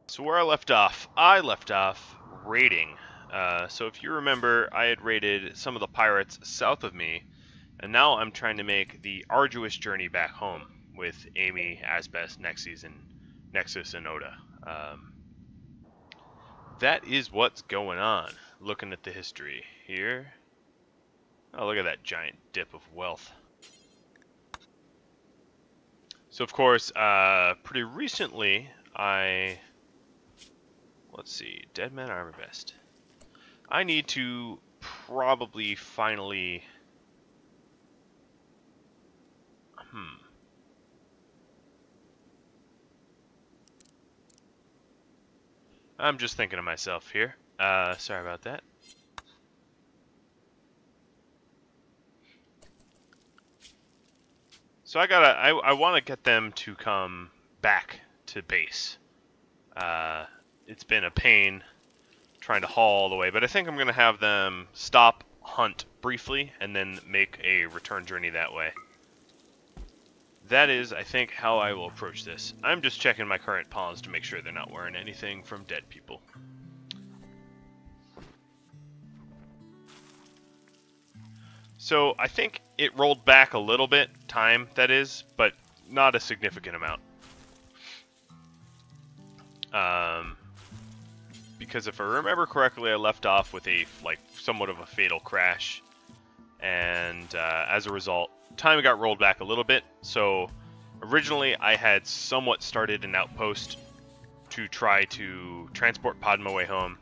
So where I left off raiding. So if you remember, I had raided some of the pirates south of me, and now I'm trying to make the arduous journey back home with Amy, Asbest, Nexus, and Oda. That is what's going on. Looking at the history here. Oh, look at that giant dip of wealth. So of course, pretty recently, let's see, Dead Man Armor Vest. I need to probably finally... I'm just thinking to myself here. Sorry about that. So I want to get them to come back to base. It's been a pain trying to haul all the way, but I think I'm going to have them stop, hunt briefly, and then make a return journey that way. That is, I think, how I will approach this. I'm just checking my current pawns to make sure they're not wearing anything from dead people. So I think it rolled back a little bit, time that is, but not a significant amount. Because if I remember correctly, I left off with a somewhat of a fatal crash, and as a result, time got rolled back a little bit. So originally I had somewhat started an outpost to try to transport Pod my way home.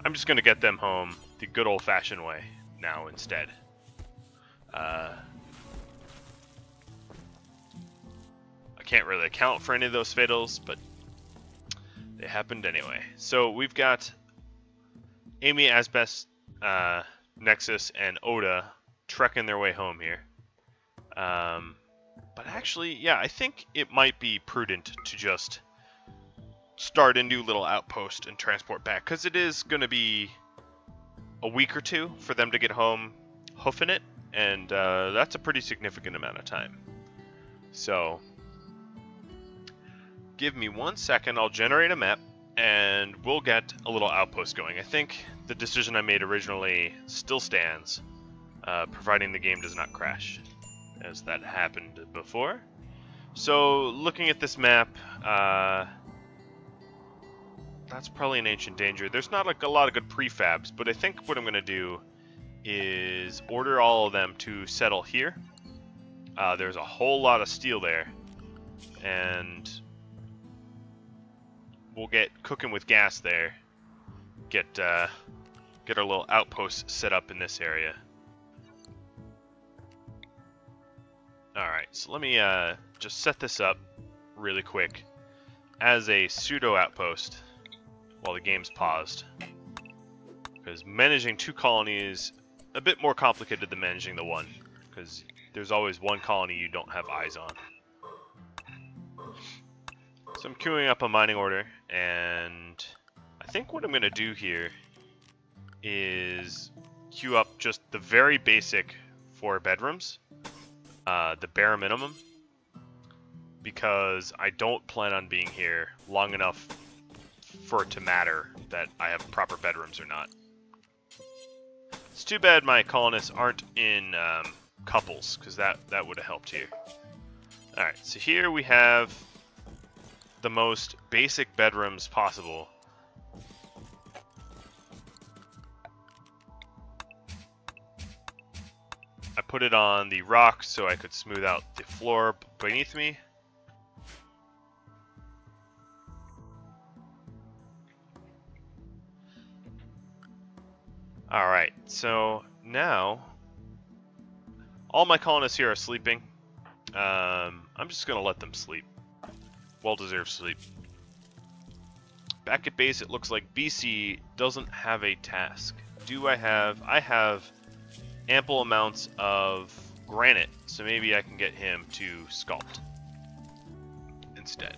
I'm just going to get them home the good old-fashioned way now instead. I can't really account for any of those fatals, but they happened anyway. So we've got Amy, Asbest, Nexus, and Oda trekking their way home here. But actually, yeah, I think it might be prudent to just start a new little outpost and transport back, because it is going to be a week or two for them to get home hoofing it, and that's a pretty significant amount of time. So give me 1 second, I'll generate a map, and we'll get a little outpost going. I think the decision I made originally still stands, providing the game does not crash, as that happened before. So looking at this map, that's probably an ancient danger. There's not like a lot of good prefabs, but I think what I'm going to do is order all of them to settle here. There's a whole lot of steel there, and we'll get cooking with gas there. Get our little outpost set up in this area. Alright, so let me just set this up really quick as a pseudo outpost while the game's paused. Because managing 2 colonies a bit more complicated than managing the one, because there's always one colony you don't have eyes on. So I'm queuing up a mining order, and I think what I'm going to do here is queue up just the very basic 4 bedrooms, the bare minimum, because I don't plan on being here long enough for it to matter that I have proper bedrooms or not. It's too bad my colonists aren't in couples, because that would have helped here. Alright, so here we have the most basic bedrooms possible. I put it on the rock so I could smooth out the floor beneath me. Alright, so now all my colonists here are sleeping. I'm just going to let them sleep. Well-deserved sleep. Back at base, it looks like BC doesn't have a task. Do I have... I have ample amounts of granite, so maybe I can get him to sculpt instead.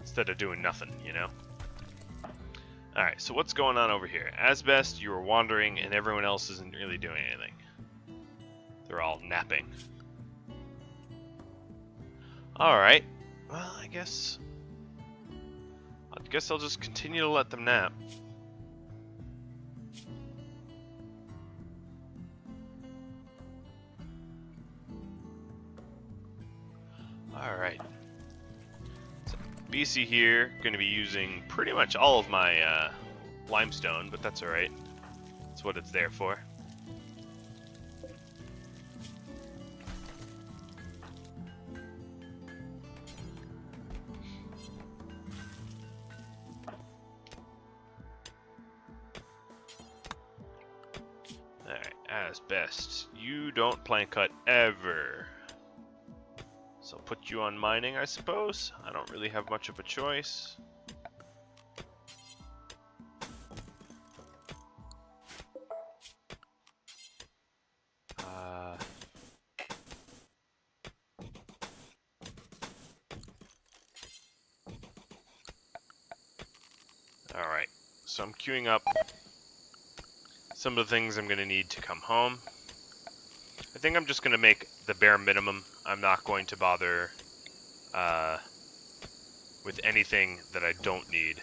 Instead of doing nothing, you know? Alright, so what's going on over here? Asbest, you were wandering, and everyone else isn't really doing anything. They're all napping. Alright, well, I guess I guess I'll just continue to let them nap. Alright. So, BC here, going to be using pretty much all of my limestone, but that's alright. That's what it's there for. Alright, as best. You don't plank cut ever. So I'll put you on mining, I suppose. I don't really have much of a choice. Alright, so I'm queuing up some of the things I'm going to need to come home. I think I'm just going to make the bare minimum. I'm not going to bother with anything that I don't need.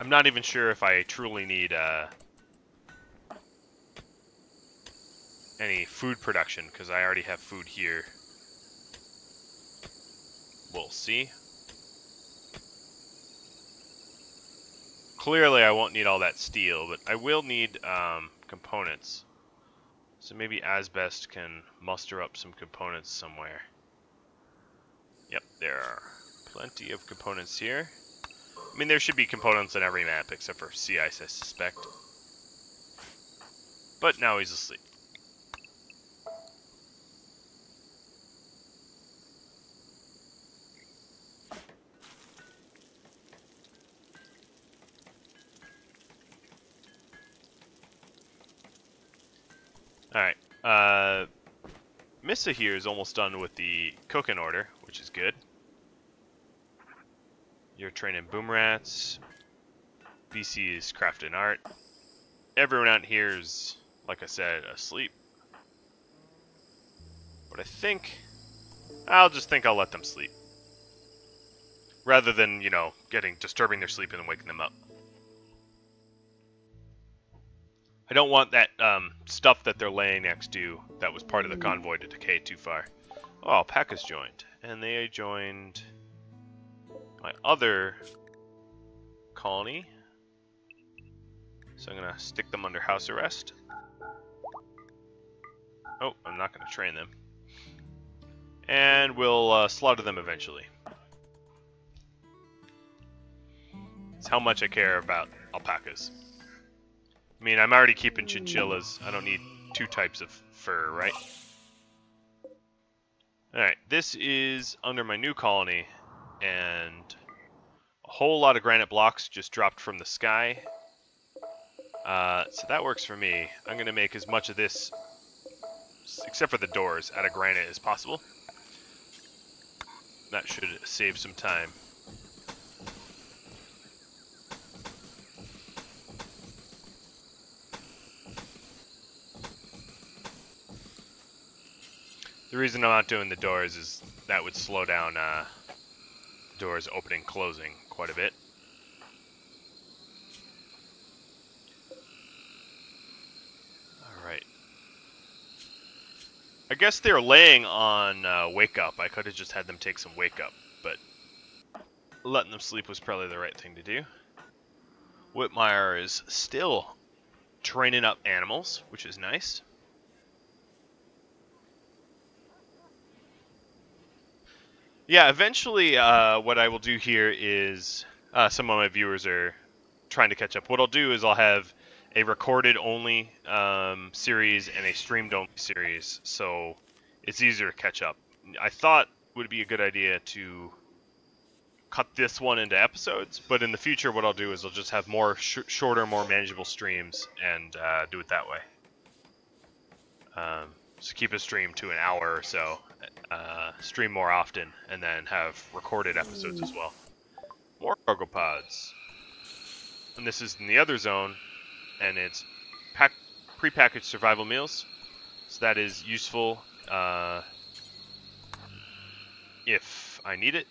I'm not even sure if I truly need any food production, because I already have food here. We'll see. Clearly I won't need all that steel, but I will need components. So maybe Asbest can muster up some components somewhere. Yep, there are plenty of components here. I mean, there should be components in every map except for Sea Ice, I suspect. But now he's asleep. Alright, Missa here is almost done with the cooking order, which is good. You're training boom rats. BC is crafting art. Everyone out here is, like I said, asleep. But I'll let them sleep. Rather than, you know, disturbing their sleep and waking them up. I don't want that stuff that they're laying next to that was part of the convoy to decay too far. Oh, Alpacas joined. And they joined my other colony. So I'm going to stick them under house arrest. Oh, I'm not going to train them. And we'll slaughter them eventually. It's how much I care about alpacas. I mean, I'm already keeping chinchillas. I don't need two types of fur, right? Alright, this is under my new colony, and a whole lot of granite blocks just dropped from the sky. So that works for me. I'm going to make as much of this, except for the doors, out of granite as possible. That should save some time. The reason I'm not doing the doors is that would slow down doors opening and closing quite a bit. Alright. I guess they're laying on wake up. I could have just had them take some wake up, but letting them sleep was probably the right thing to do. Whitmire is still training up animals, which is nice. Yeah, eventually what I will do here is, some of my viewers are trying to catch up. What I'll do is I'll have a recorded only series and a streamed only series, so it's easier to catch up. I thought it would be a good idea to cut this one into episodes, but in the future what I'll do is I'll just have more shorter, more manageable streams and do it that way. So keep a stream to an hour or so, stream more often, and then have recorded episodes as well. More cargo pods. And this is in the other zone, and it's pre-packaged survival meals. So that is useful if I need it.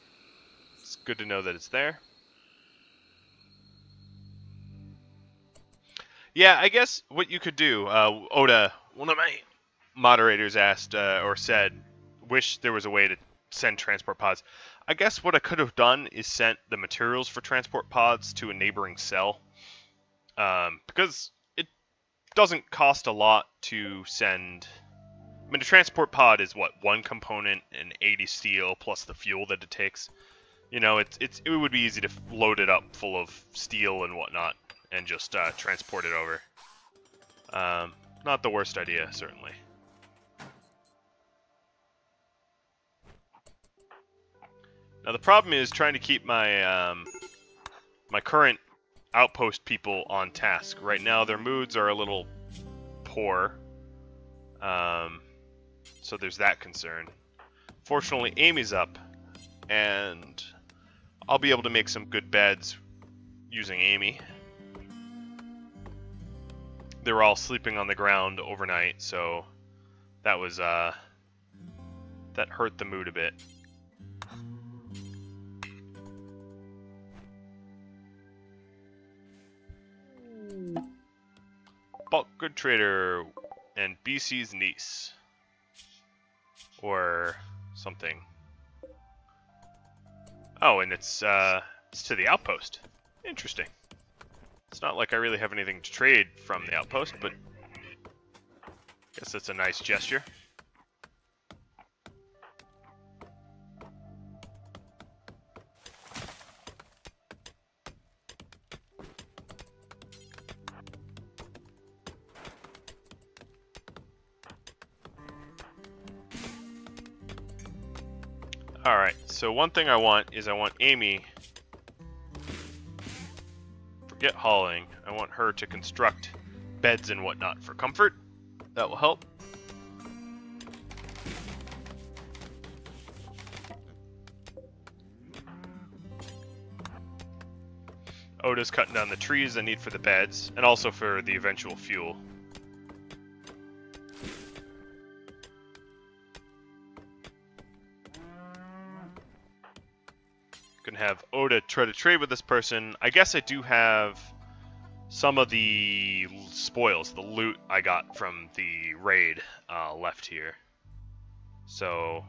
It's good to know that it's there. Yeah, I guess what you could do, Oda, one of my moderators asked or said, wish there was a way to send transport pods. I guess what I could have done is sent the materials for transport pods to a neighboring cell, because it doesn't cost a lot to send. I mean, a transport pod is what, one component and 80 steel plus the fuel that it takes. You know, it would be easy to load it up full of steel and whatnot and just transport it over. Not the worst idea, certainly. Now the problem is trying to keep my my current outpost people on task. Right now their moods are a little poor, so there's that concern. Fortunately, Amy's up, and I'll be able to make some good beds using Amy. They were all sleeping on the ground overnight, so that was that hurt the mood a bit. Bulk good trader and BC's niece, or something. Oh, and it's to the outpost. Interesting. It's not like I really have anything to trade from the outpost, but I guess that's a nice gesture. Alright, so one thing I want is I want Amy, forget hauling, I want her to construct beds and whatnot for comfort. That will help. Oda's cutting down the trees I need for the beds, and also for the eventual fuel. Gonna have Oda try to trade with this person. I guess I do have some of the spoils, the loot I got from the raid left here. So,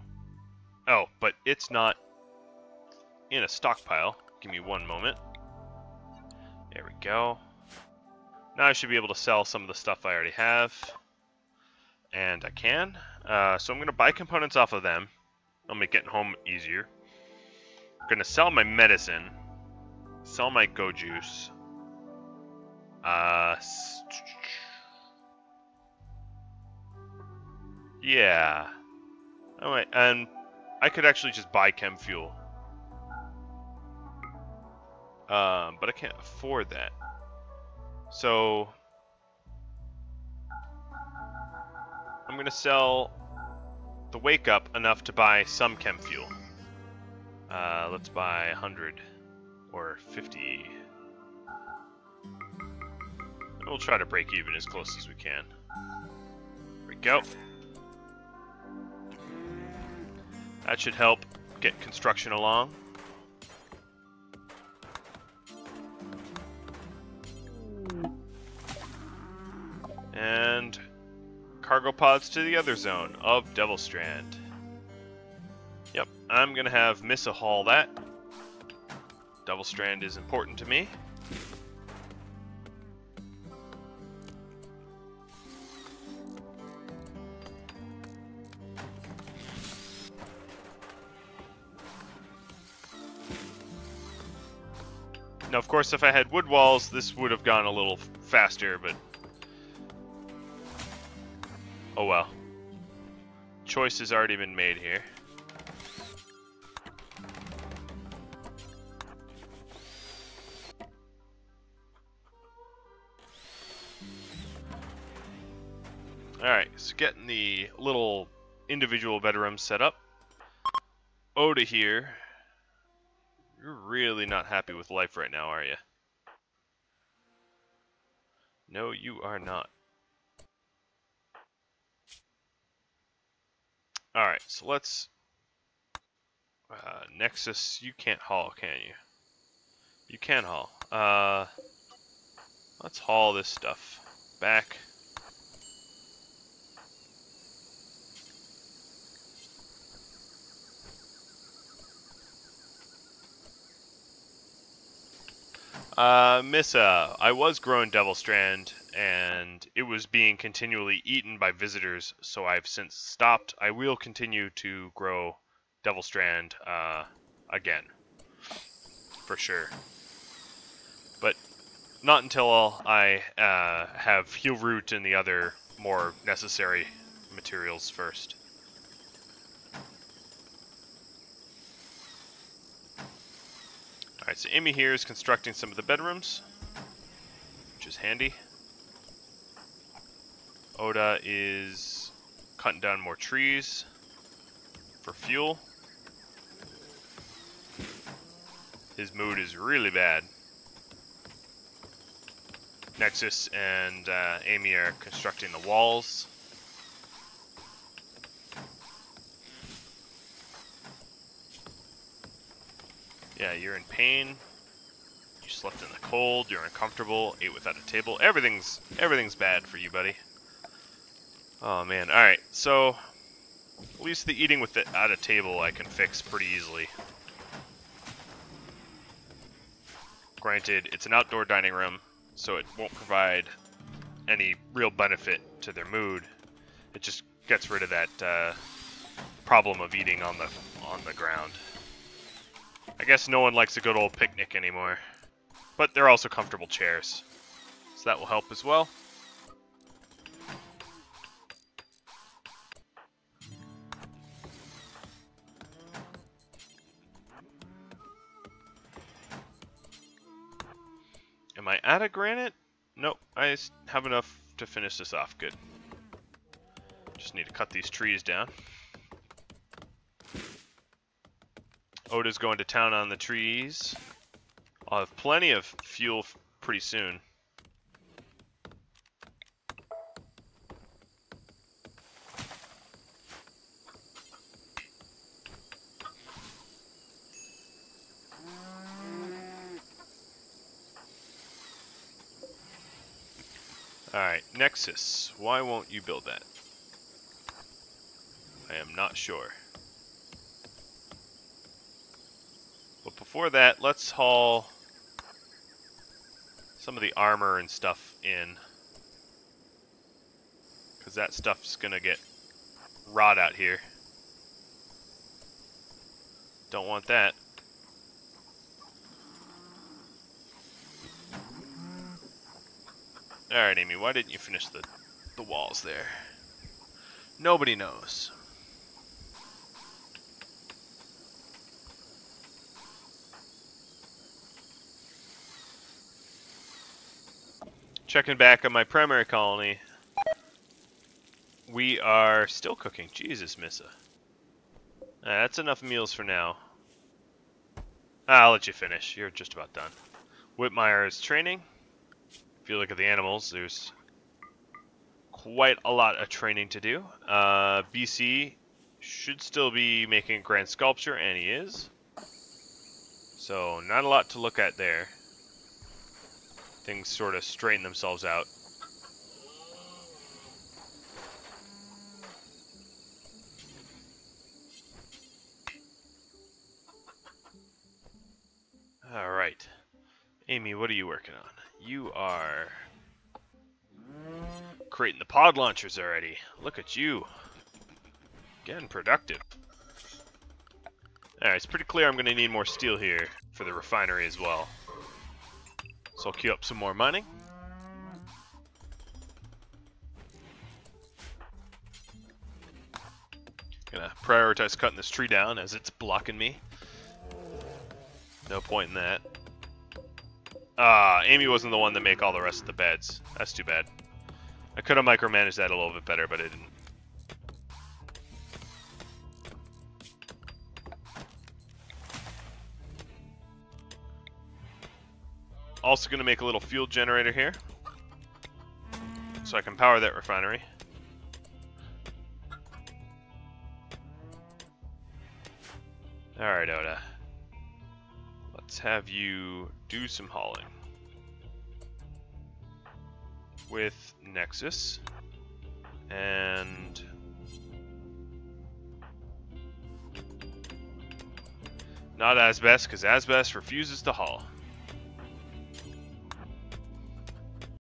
oh, but it's not in a stockpile. Give me one moment. There we go. Now I should be able to sell some of the stuff I already have. And I can. So I'm gonna buy components off of them. I'll make getting home easier. I'm gonna sell my medicine, sell my go juice. Yeah. Oh wait, and I could actually just buy chem fuel. But I can't afford that. So I'm gonna sell the wake up enough to buy some chem fuel. Let's buy 100 or 50. We'll try to break even as close as we can. There we go. That should help get construction along. And cargo pods to the other zone of Devil Strand. Yep, I'm gonna have Missa haul that. Devil Strand is important to me. Now, of course, if I had wood walls, this would have gone a little faster, but oh well. Choice has already been made here. Alright, so getting the little individual bedrooms set up. Oda here. You're really not happy with life right now, are you? No, you are not. Alright, so let's... Nexus, you can't haul, can you? You can haul. Let's haul this stuff back. Missa, I was growing Devil Strand, and it was being continually eaten by visitors, so I've since stopped. I will continue to grow Devil Strand, again, for sure. But not until I, have Heal Root and the other more necessary materials first. Alright, so Amy here is constructing some of the bedrooms, which is handy. Oda is cutting down more trees for fuel. His mood is really bad. Nexus and Amy are constructing the walls. Yeah, you're in pain. You slept in the cold. You're uncomfortable. Ate without a table. Everything's bad for you, buddy. Oh man. All right. So at least the eating without a table I can fix pretty easily. Granted, it's an outdoor dining room, so it won't provide any real benefit to their mood. It just gets rid of that problem of eating on the ground. I guess no one likes a good old picnic anymore. But they're also comfortable chairs, so that will help as well. Am I out of granite? Nope, I have enough to finish this off. Good. Just need to cut these trees down. Oda's going to town on the trees. I'll have plenty of fuel pretty soon. Alright, Nexus. Why won't you build that? I am not sure. But before that, let's haul some of the armor and stuff in. Because that stuff's gonna get rot out here. Don't want that. Alright, Amy, why didn't you finish the walls there? Nobody knows. Checking back on my primary colony. We are still cooking. Jesus, Missa. That's enough meals for now. I'll let you finish. You're just about done. Whitmire is training. If you look at the animals, there's quite a lot of training to do. BC should still be making a grand sculpture, and he is. So, not a lot to look at there. Things sort of straighten themselves out. Alright. Amy, what are you working on? You are creating the pod launchers already. Look at you. Getting productive. Alright, it's pretty clear I'm going to need more steel here for the refinery as well. So I'll queue up some more mining. Gonna prioritize cutting this tree down as it's blocking me. No point in that. Amy wasn't the one to make all the rest of the beds. That's too bad. I could have micromanaged that a little bit better, but I didn't. Also going to make a little fuel generator here, so I can power that refinery. Alright, Oda. Let's have you do some hauling. With Nexus. And... not Asbest, because Asbest refuses to haul.